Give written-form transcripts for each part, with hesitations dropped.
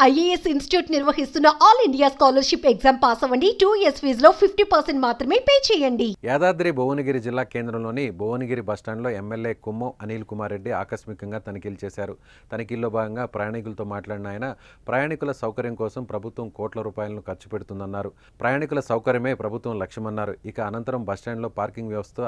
IAS institute నిర్వహిస్తున్న all India scholarship exam pass అవ్వండి. 2 years ఫీజులో 50% మాత్రమే పే చేయండి. యాదాద్రి భువనగిరి జిల్లా కేంద్రంలోని భువనగిరి బస్టాండ్లో ఎమ్మెల్యే కుమ్మం అనిల్ కుమార్ రెడ్డి ఆకస్మికంగా తనిఖీలు చేశారు. తనిఖీల్లో భాగంగా ప్రయాణికులతో మాట్లాడిన ఆయన ప్రయాణికుల సౌకర్యం కోసం ప్రభుత్వం కోట్ల రూపాయలను ఖర్చు పెడుతుందన్నారు. ప్రయాణికుల సౌకర్యమే ప్రభుత్వం లక్ష్యమన్నారు. ఇక అనంతరం బస్టాండ్లో పార్కింగ్ వ్యవస్థ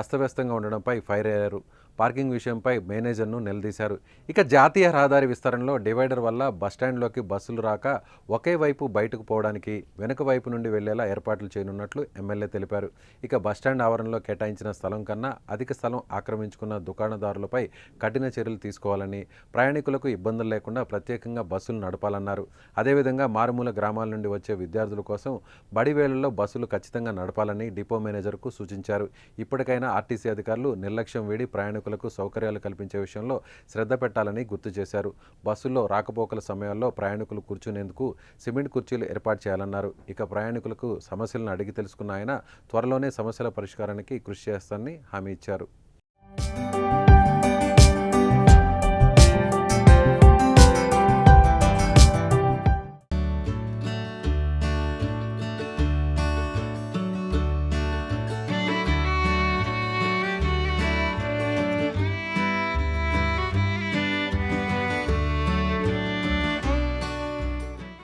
అస్తవ్యస్తంగా ఉండడంపై ఫైర్ అయ్యారు. పార్కింగ్ విషయంపై మేనేజర్ను నిలదీశారు. ఇక జాతీయ రహదారి విస్తరణలో డివైడర్ వల్ల బస్టాండ్లోకి బస్సులు రాక ఒకే వైపు బయటకు పోవడానికి వెనుక వైపు నుండి వెళ్లేలా ఏర్పాట్లు చేయనున్నట్లు ఎమ్మెల్యే తెలిపారు. ఇక బస్టాండ్ ఆవరణలో కేటాయించిన స్థలం కన్నా అధిక స్థలం ఆక్రమించుకున్న దుకాణదారులపై కఠిన చర్యలు తీసుకోవాలని, ప్రయాణికులకు ఇబ్బందులు లేకుండా ప్రత్యేకంగా బస్సులు నడపాలన్నారు. అదేవిధంగా మారుమూల గ్రామాల నుండి వచ్చే విద్యార్థుల కోసం బడి వేళల్లో బస్సులు ఖచ్చితంగా నడపాలని డిపో మేనేజర్కు సూచించారు. ఇప్పటికైనా ఆర్టీసీ అధికారులు నిర్లక్ష్యం వీడి ప్రయాణికులకు సౌకర్యాలు కల్పించే విషయంలో శ్రద్ధ పెట్టాలని గుర్తు చేశారు. బస్సుల్లో రాకపోకల సమయాల్లో ప్రయాణికులు కూర్చునేందుకు సిమెంట్ కుర్చీలు ఏర్పాటు చేయాలన్నారు. ఇక ప్రయాణికులకు సమస్యలను అడిగి తెలుసుకున్న ఆయన త్వరలోనే సమస్యల పరిష్కారానికి కృషి చేస్తారని హామీ ఇచ్చారు.